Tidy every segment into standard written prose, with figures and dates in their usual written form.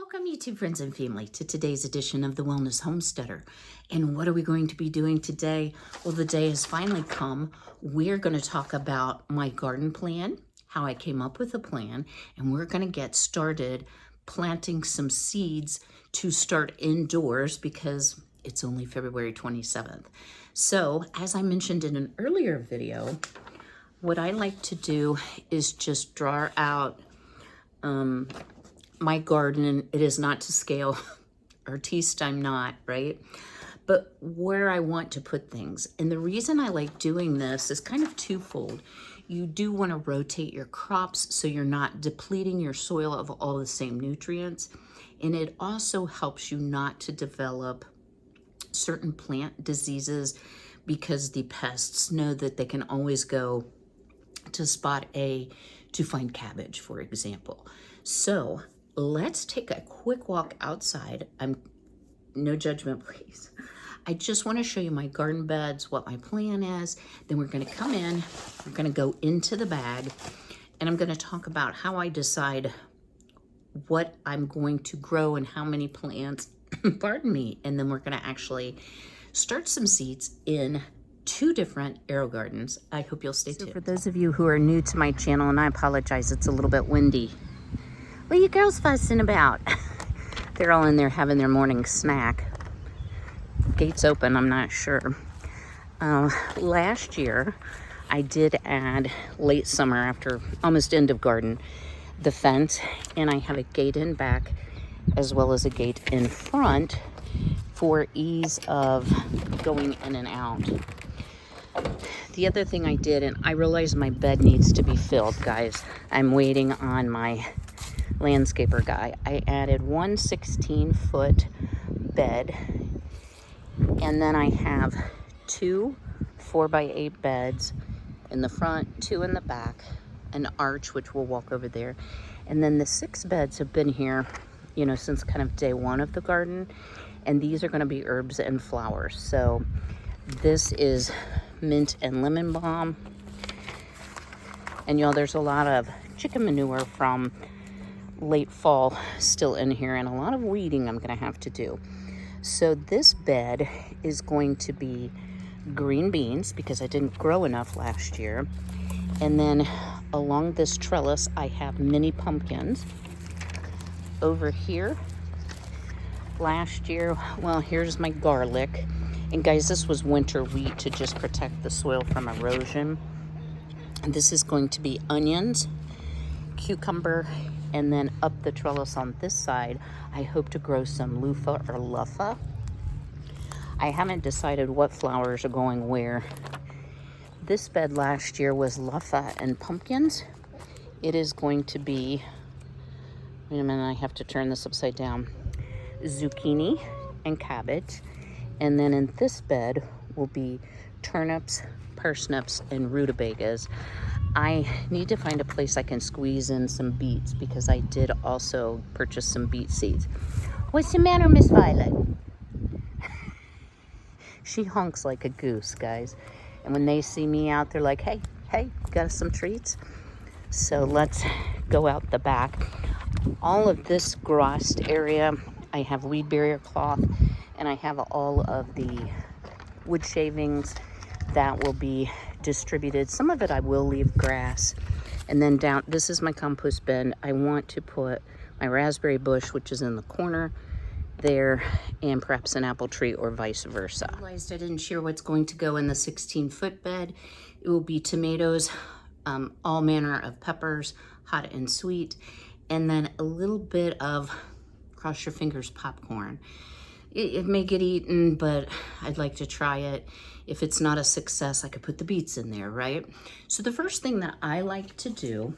Welcome, YouTube friends and family, to today's edition of the Wellness Homesteader. And what are we going to be doing today? Well, the day has finally come. We're going to talk about my garden plan, how I came up with a plan, and we're going to get started planting some seeds to start indoors because it's only February 27th. So, as I mentioned in an earlier video, what I like to do is just draw out my garden. It is not to scale. Artiste, I'm not, right? But where I want to put things. And the reason I like doing this is kind of twofold. You do want to rotate your crops so you're not depleting your soil of all the same nutrients. And it also helps you not to develop certain plant diseases because the pests know that they can always go to spot A to find cabbage, for example. So let's take a quick walk outside. No judgment, please. I just want to show you my garden beds, what my plan is. Then we're going to come in, we're going to go into the bag, and I'm going to talk about how I decide what I'm going to grow and how many plants, pardon me. And then we're going to actually start some seeds in 2 different AeroGardens. I hope you'll stay tuned. For those of you who are new to my channel, and I apologize, it's a little bit windy. What are you girls fussing about? They're all in there having their morning snack. Gates open, I'm not sure. Last year, I did add late summer after almost end of garden, the fence, and I have a gate in back as well as a gate in front for ease of going in and out. The other thing I did, and I realized my bed needs to be filled, guys. I'm waiting on my landscaper guy. I added one 16-foot bed, and then I have 2 4x8 beds in the front, 2 in the back, an arch which we'll walk over there, and then the 6 beds have been here, you know, since kind of day 1 of the garden, and these are going to be herbs and flowers. So this is mint and lemon balm, and y'all, there's a lot of chicken manure from late fall still in here, and a lot of weeding I'm gonna have to do. So this bed is going to be green beans because I didn't grow enough last year, and then along this trellis I have mini pumpkins. Over here last year, well, here's my garlic, and guys, this was winter wheat to just protect the soil from erosion. And this is going to be onions, cucumber, and then up the trellis on this side, I hope to grow some loofah or luffa. I haven't decided what flowers are going where. This bed last year was luffa and pumpkins. It is going to be, wait a minute, I have to turn this upside down, zucchini and cabbage. And then in this bed will be turnips, parsnips, and rutabagas. I need to find a place I can squeeze in some beets because I did also purchase some beet seeds. What's the matter, Miss Violet? She honks like a goose, guys. And when they see me out, they're like, hey, got us some treats? So let's go out the back. All of this grassed area, I have weed barrier cloth, and I have all of the wood shavings that will be distributed. Some of it I will leave grass. And then down, this is my compost bin. I want to put my raspberry bush, which is in the corner there, and perhaps an apple tree or vice versa. I realized I didn't share what's going to go in the 16-foot bed. It will be tomatoes, all manner of peppers, hot and sweet, and then a little bit of, cross your fingers, popcorn. It may get eaten, but I'd like to try it. If it's not a success, I could put the beets in there, right? So the first thing that I like to do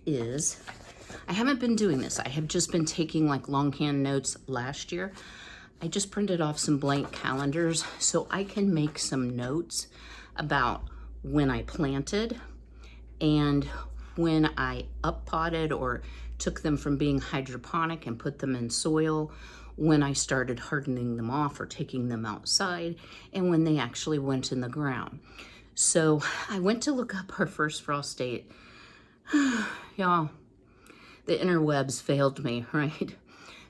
is, I haven't been doing this. I have just been taking like longhand notes last year. I just printed off some blank calendars so I can make some notes about when I planted and when I up-potted or took them from being hydroponic and put them in soil, when I started hardening them off or taking them outside, and when they actually went in the ground. So I went to look up our first frost date. Y'all, the interwebs failed me, right?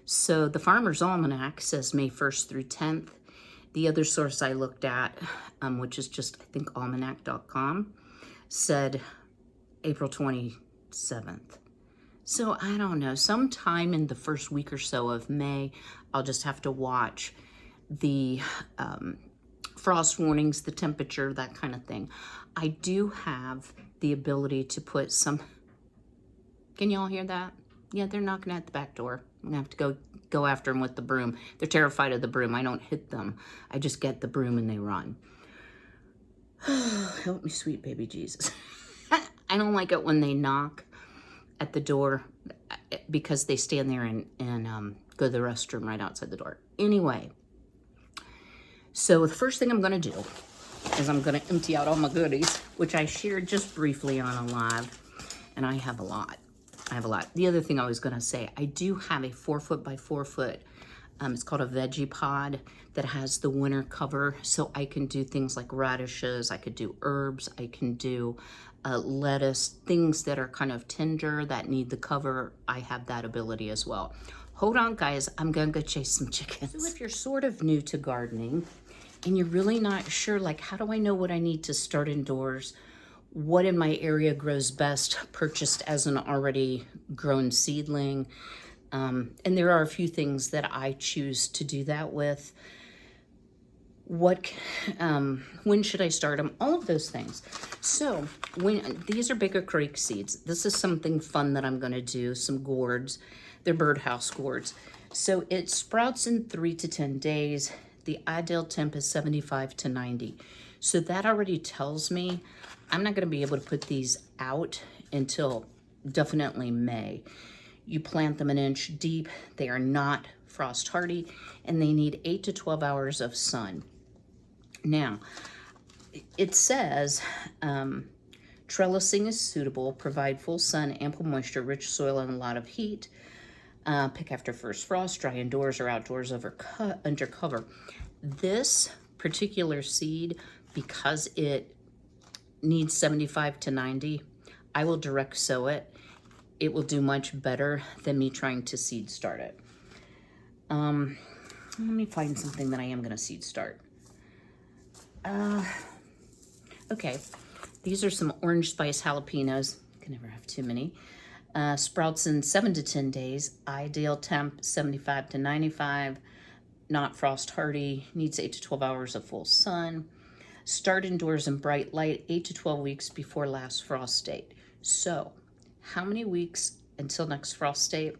So the Farmer's Almanac says May 1st through 10th. The other source I looked at, which is just, I think, almanac.com, said April 27th. So I don't know, sometime in the first week or so of May, I'll just have to watch the frost warnings, the temperature, that kind of thing. I do have the ability to put some, can y'all hear that? Yeah, they're knocking at the back door. I'm gonna have to go after them with the broom. They're terrified of the broom. I don't hit them. I just get the broom and they run. Help me, sweet baby Jesus. I don't like it when they knock at the door because they stand there and go to the restroom right outside the door. Anyway, so the first thing I'm gonna do is I'm gonna empty out all my goodies, which I shared just briefly on a live, and I have a lot. The other thing I was gonna say, I do have a 4-foot by 4-foot, it's called a veggie pod that has the winter cover, so I can do things like radishes, I could do herbs, I can do lettuce, things that are kind of tender that need the cover. I have that ability as well. Hold on, guys, I'm gonna go chase some chickens. So if you're sort of new to gardening and you're really not sure, like, how do I know what I need to start indoors? What in my area grows best purchased as an already grown seedling? And there are a few things that I choose to do that with. When should I start them? All of those things. So these are bigger creek seeds. This is something fun that I'm gonna do, some gourds. They're birdhouse gourds. So it sprouts in 3 to 10 days. The ideal temp is 75 to 90. So that already tells me I'm not gonna be able to put these out until definitely May. You plant them 1 inch deep. They are not frost hardy and they need 8 to 12 hours of sun. Now, it says trellising is suitable, provide full sun, ample moisture, rich soil, and a lot of heat. Pick after first frost, dry indoors or outdoors under cover. This particular seed, because it needs 75 to 90, I will direct sow it. It will do much better than me trying to seed start it. Let me find something that I am gonna seed start. Okay, these are some orange spice jalapenos. Can never have too many. Sprouts in 7 to 10 days. Ideal temp 75 to 95. Not frost hardy. Needs 8 to 12 hours of full sun. Start indoors in bright light 8 to 12 weeks before last frost date. So, how many weeks until next frost date?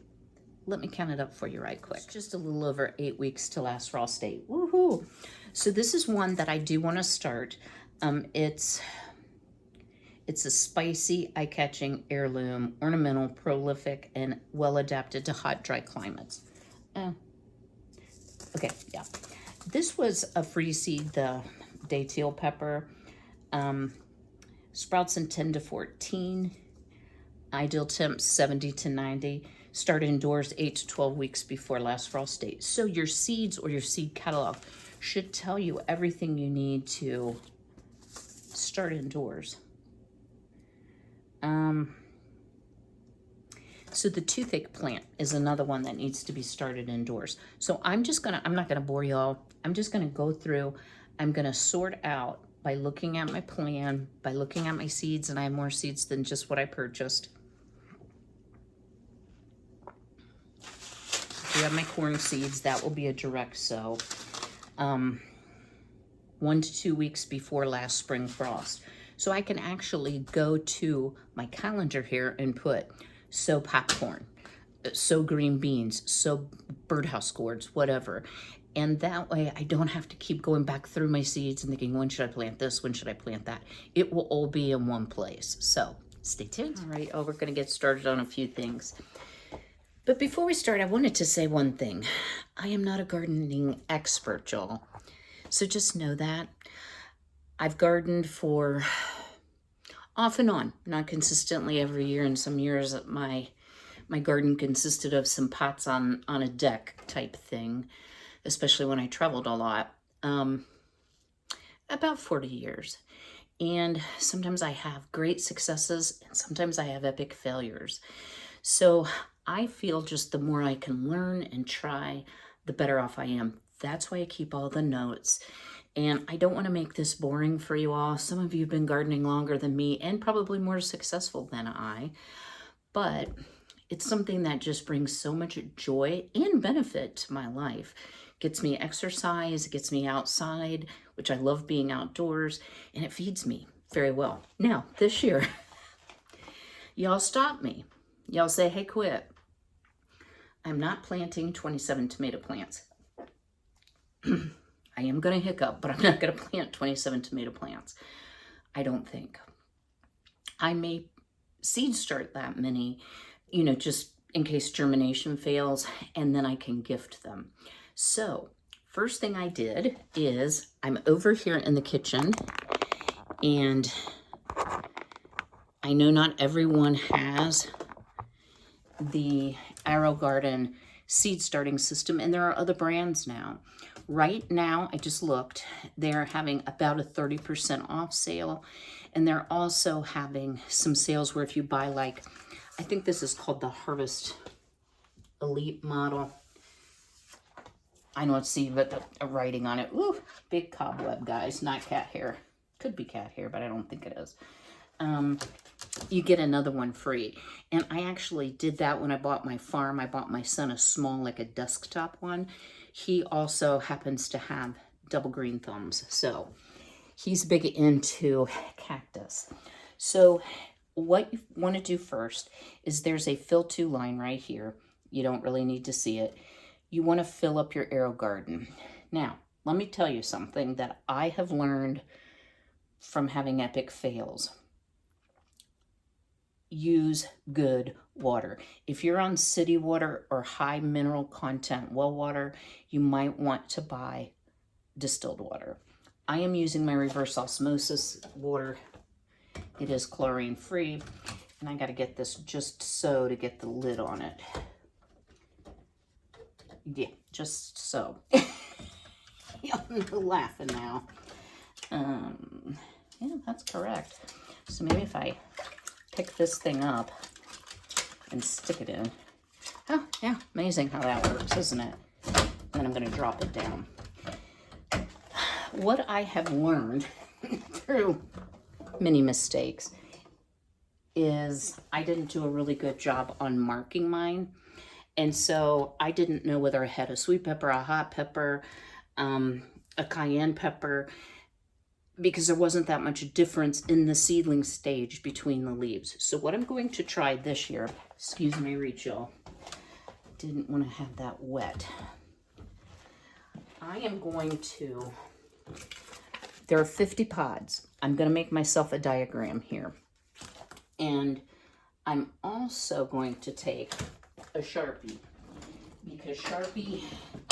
Let me count it up for you right quick. It's just a little over 8 weeks to last frost date. Woohoo! So this is one that I do want to start. It's a spicy, eye-catching heirloom, ornamental, prolific, and well-adapted to hot, dry climates. Okay, yeah. This was a free seed, the datil pepper. Sprouts in 10 to 14. Ideal temp 70 to 90. Start indoors 8 to 12 weeks before last frost date. So your seeds or your seed catalog should tell you everything you need to start indoors. So the toothache plant is another one that needs to be started indoors. So I'm not gonna bore y'all. I'm just gonna go through, I'm gonna sort out by looking at my plan, by looking at my seeds, and I have more seeds than just what I purchased. If you have my corn seeds, that will be a direct sow. 1 to 2 weeks before last spring frost. So I can actually go to my calendar here and put sow popcorn, sow green beans, sow birdhouse gourds, whatever. And that way I don't have to keep going back through my seeds and thinking, when should I plant this? When should I plant that? It will all be in one place. So stay tuned. All right, we're gonna get started on a few things. But before we start, I wanted to say one thing. I am not a gardening expert, y'all. So just know that. I've gardened for off and on, not consistently every year. And some years my garden consisted of some pots on a deck type thing, especially when I traveled a lot. About 40 years. And sometimes I have great successes and sometimes I have epic failures. So I feel just the more I can learn and try, the better off I am. That's why I keep all the notes. And I don't want to make this boring for you all. Some of you have been gardening longer than me and probably more successful than I. But it's something that just brings so much joy and benefit to my life. Gets me exercise, gets me outside, which I love being outdoors, and it feeds me very well. Now, this year, y'all stop me. Y'all say, hey, quit. I'm not planting 27 tomato plants. I am going to hiccup, but I'm not going to plant 27 tomato plants. I don't think. I may seed start that many, you know, just in case germination fails, and then I can gift them. So first thing I did is I'm over here in the kitchen, and I know not everyone has the AeroGarden seed starting system, and there are other brands now. Right now, I just looked, they're having about a 30% off sale, and they're also having some sales where if you buy, like, I think this is called the Harvest Elite model. I don't see but the writing on it. Ooh, big cobweb, guys, not cat hair. Could be cat hair, but I don't think it is. You get another one free. And I actually did that when I bought my farm. I bought my son a small, like a desktop one. He also happens to have double green thumbs. So he's big into cactus. So what you want to do first is there's a fill to line right here. You don't really need to see it. You want to fill up your AeroGarden. Now, let me tell you something that I have learned from having epic fails. Use good water. If you're on city water or high mineral content well water, you might want to buy distilled water. I am using my reverse osmosis water. It is chlorine free, and I got to get this just so to get the lid on it. Yeah, just so. You're laughing now. Yeah, that's correct. So maybe if I pick this thing up and stick it in. Oh, yeah, amazing how that works, isn't it? And then I'm going to drop it down. What I have learned through many mistakes is I didn't do a really good job on marking mine. And so I didn't know whether I had a sweet pepper, a hot pepper, a cayenne pepper, because there wasn't that much difference in the seedling stage between the leaves. So what I'm going to try this year, excuse me, Rachel, didn't want to have that wet. I am going to, there are 50 pods. I'm going to make myself a diagram here. And I'm also going to take a Sharpie, because Sharpie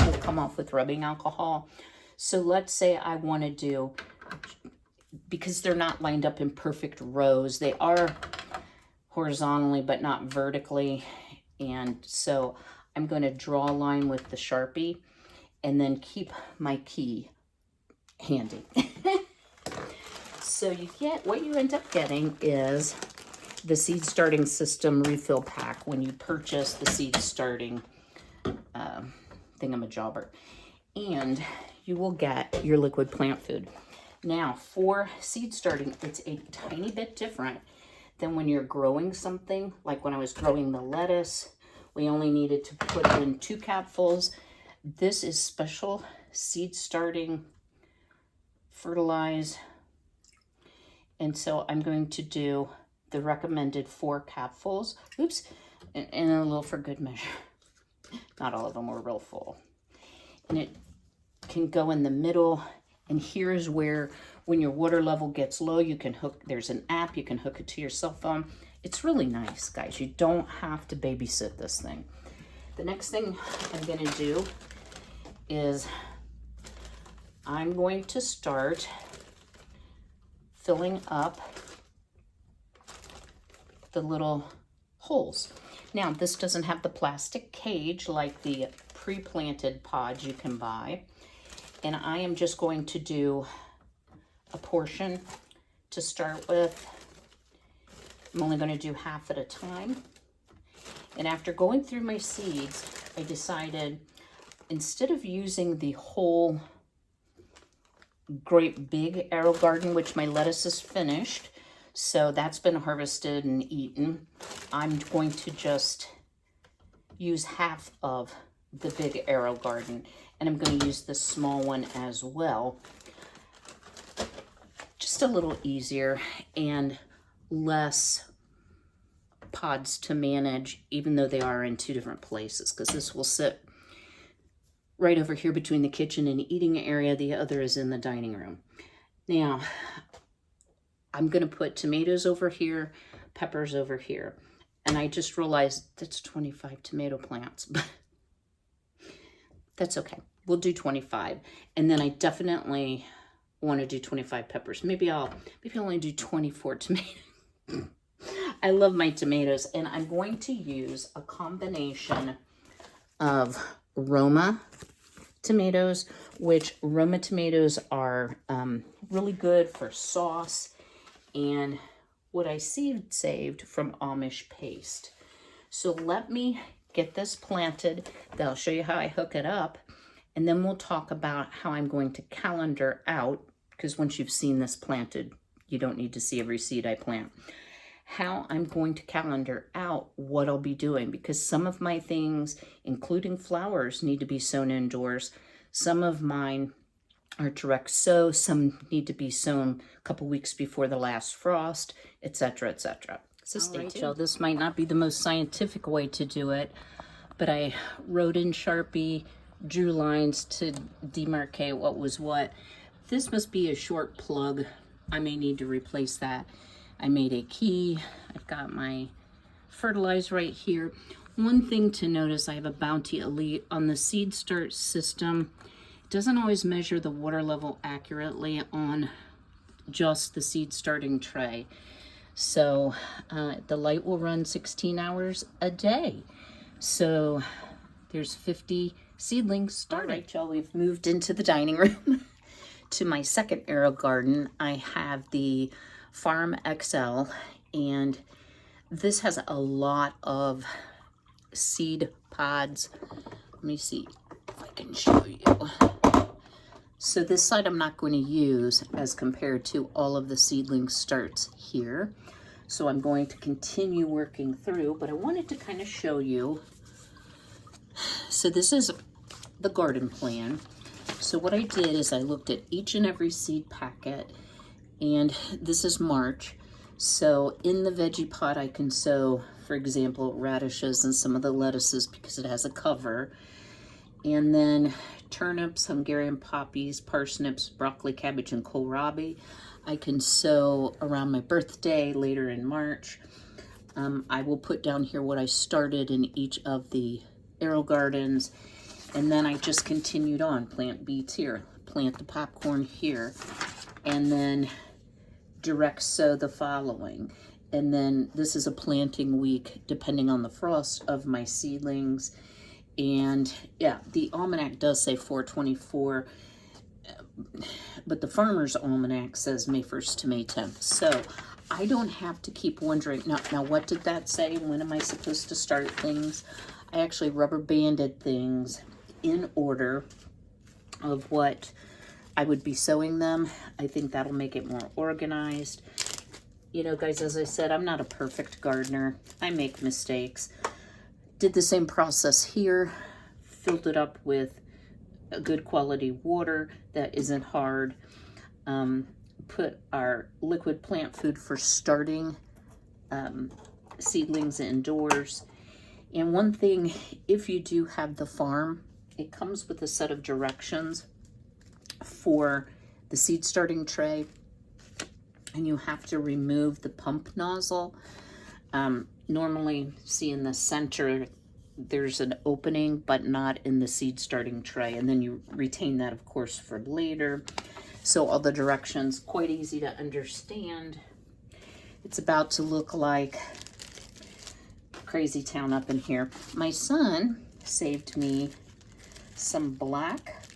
will come off with rubbing alcohol. So let's say I want to do, because they're not lined up in perfect rows, they are horizontally but not vertically, and so I'm going to draw a line with the Sharpie and then keep my key handy. So you get, what you end up getting is the seed starting system refill pack when you purchase the seed starting thingamajobber, and you will get your liquid plant food. Now, for seed starting, it's a tiny bit different than when you're growing something. Like when I was growing the lettuce, we only needed to put in 2 capfuls. This is special seed starting fertilize. And so I'm going to do the recommended 4 capfuls. Oops, and a little for good measure. Not all of them were real full. And it can go in the middle. And here's where, when your water level gets low, you can hook, there's an app, you can hook it to your cell phone. It's really nice, guys. You don't have to babysit this thing. The next thing I'm going to do is I'm going to start filling up the little holes. Now, this doesn't have the plastic cage like the pre-planted pods you can buy. And I am just going to do a portion to start with. I'm only going to do half at a time. And after going through my seeds, I decided instead of using the whole great big AeroGarden, which my lettuce is finished, so that's been harvested and eaten, I'm going to just use half of the big AeroGarden, and I'm going to use the small one as well. Just a little easier and less pods to manage, even though they are in two different places, because this will sit right over here between the kitchen and eating area. The other is in the dining room. Now, I'm going to put tomatoes over here, peppers over here. And I just realized that's 25 tomato plants, but that's okay. We'll do 25. And then I definitely want to do 25 peppers. Maybe I'll only do 24 tomatoes. I love my tomatoes, and I'm going to use a combination of Roma tomatoes, which Roma tomatoes are really good for sauce, and what I saved from Amish paste. So let me get this planted. I'll show you how I hook it up, and then we'll talk about how I'm going to calendar out, because once you've seen this planted, you don't need to see every seed I plant. How I'm going to calendar out what I'll be doing, because some of my things, including flowers, need to be sown indoors. Some of mine are direct sow, some need to be sown a couple weeks before the last frost, etc., etc. So stay tuned. This might not be the most scientific way to do it, but I wrote in Sharpie, drew lines to demarcate what was what. This must be a short plug. I may need to replace that. I made a key. I've got my fertilizer right here. One thing to notice, I have a Bounty Elite on the seed start system. It doesn't always measure the water level accurately on just the seed starting tray. So the light will run 16 hours a day. So there's 50 seedlings started. All right, y'all, we've moved into the dining room to my second AeroGarden. I have the Farm XL, and this has a lot of seed pods. Let me see if I can show you. So this side I'm not going to use as compared to all of the seedling starts here. So I'm going to continue working through, but I wanted to kind of show you. So this is the garden plan. So what I did is I looked at each and every seed packet, and this is March. So in the veggie pot, I can sow, for example, radishes and some of the lettuces because it has a cover. And then turnips, Hungarian poppies, parsnips, broccoli, cabbage, and kohlrabi. I can sow around my birthday later in March. I will put down here what I started in each of the AeroGardens. And then I just continued on. Plant beets here, plant the popcorn here, and then direct sow the following. And then this is a planting week depending on the frost of my seedlings. And yeah, the almanac does say 4/24, but the Farmer's Almanac says May 1st to May 10th. So I don't have to keep wondering, now what did that say? When am I supposed to start things? I actually rubber banded things in order of what I would be sowing them. I think that'll make it more organized. You know, guys, as I said, I'm not a perfect gardener. I make mistakes. Did the same process here, filled it up with a good quality water that isn't hard. Put our liquid plant food for starting seedlings indoors. And one thing, if you do have the farm, it comes with a set of directions for the seed starting tray, and you have to remove the pump nozzle. Normally, see in the center, there's an opening, but not in the seed starting tray. And then you retain that, of course, for later. So all the directions, quite easy to understand. It's about to look like crazy town up in here. My son saved me some black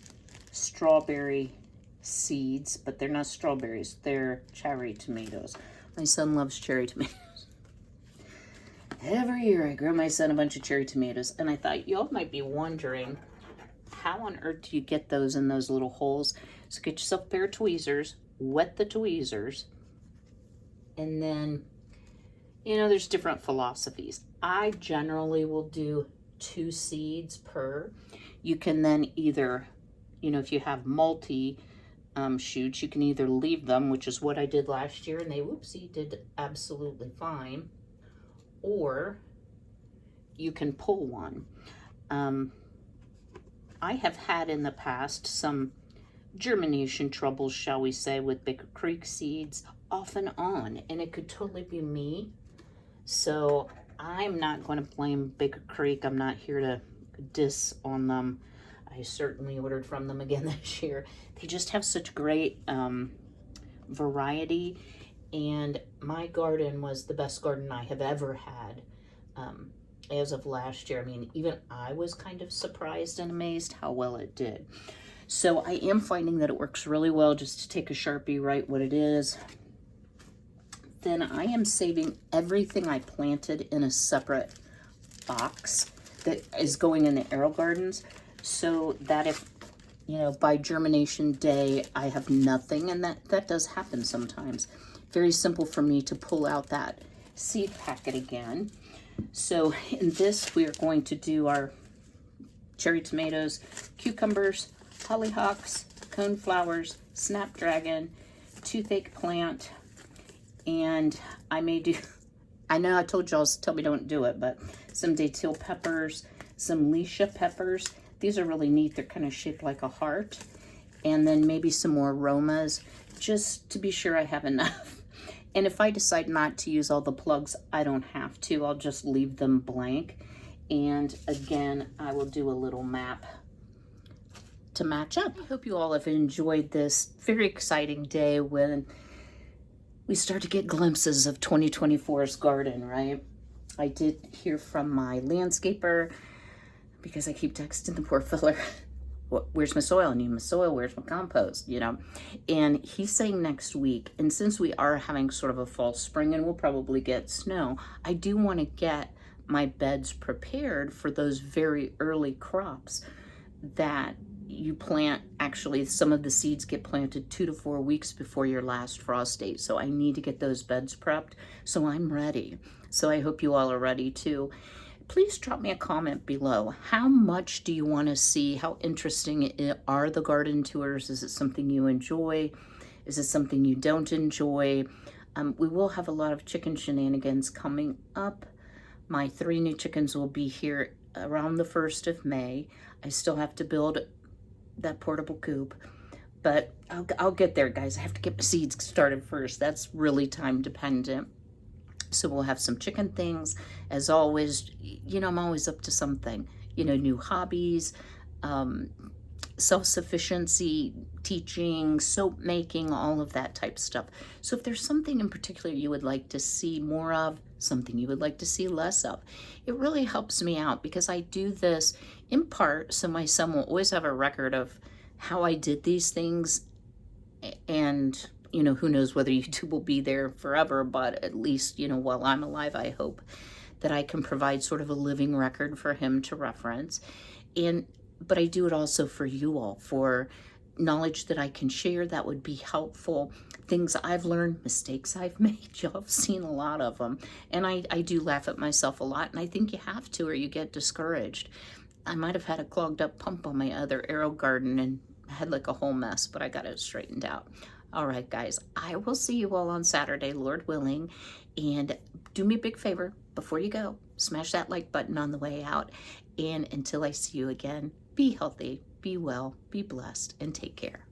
strawberry seeds, but they're not strawberries, they're cherry tomatoes. My son loves cherry tomatoes. Every year I grow my son a bunch of cherry tomatoes, and I thought y'all might be wondering, how on earth do you get those in those little holes? So get yourself a pair of tweezers, wet the tweezers, and then, you know, there's different philosophies. I generally will do 2 seeds per. You can then either, you know, if you have multi shoots, you can either leave them, which is what I did last year, and they, whoopsie, did absolutely fine, or you can pull one. I have had in the past some germination troubles, shall we say, with Baker Creek seeds off and on, and it could totally be me. So I'm not going to blame Baker Creek. I'm not here to diss on them. I certainly ordered from them again this year. They just have such great variety, and my garden was the best garden I have ever had as of last year. I mean, even I was kind of surprised and amazed how well it did. So I am finding that it works really well just to take a Sharpie, write what it is. Then I am saving everything I planted in a separate box that is going in the AeroGardens, so that if, you know, by germination day I have nothing, and that does happen sometimes. Very simple for me to pull out that seed packet again. So in this we are going to do our cherry tomatoes, cucumbers, hollyhocks, coneflowers, snapdragon, toothache plant, and I may do, I know I told y'all, tell me don't do it, but some datil peppers, some Leisha peppers. These are really neat. They're kind of shaped like a heart. And then maybe some more aromas, just to be sure I have enough. And if I decide not to use all the plugs, I don't have to. I'll just leave them blank. And again, I will do a little map to match up. I hope you all have enjoyed this very exciting day when we start to get glimpses of 2024's garden, right? I did hear from my landscaper, because I keep texting the poor filler, where's my soil? I need my soil, where's my compost, you know? And he's saying next week, and since we are having sort of a false spring and we'll probably get snow, I do want to get my beds prepared for those very early crops that you plant. Actually, some of the seeds get planted 2 to 4 weeks before your last frost date. So I need to get those beds prepped. So I'm ready. So I hope you all are ready too. Please drop me a comment below. How much do you want to see? How interesting are the garden tours? Is it something you enjoy? Is it something you don't enjoy? We will have a lot of chicken shenanigans coming up. My 3 new chickens will be here around the 1st of May. I still have to build that portable coop, but I'll get there, guys. I have to get my seeds started first. That's really time dependent. So we'll have some chicken things. As always, you know, I'm always up to something, you know, new hobbies, self-sufficiency, teaching, soap making, all of that type stuff. So if there's something in particular you would like to see more of, something you would like to see less of, it really helps me out, because I do this in part so my son will always have a record of how I did these things. And, you know, who knows whether YouTube will be there forever, but at least, you know, while I'm alive, I hope that I can provide sort of a living record for him to reference. But I do it also for you all, for knowledge that I can share that would be helpful, things I've learned, mistakes I've made. Y'all have seen a lot of them. And I do laugh at myself a lot, and I think you have to, or you get discouraged. I might have had a clogged up pump on my other AeroGarden and had like a whole mess, but I got it straightened out. All right, guys, I will see you all on Saturday, Lord willing. And do me a big favor before you go, smash that like button on the way out. And until I see you again, be healthy, be well, be blessed, and take care.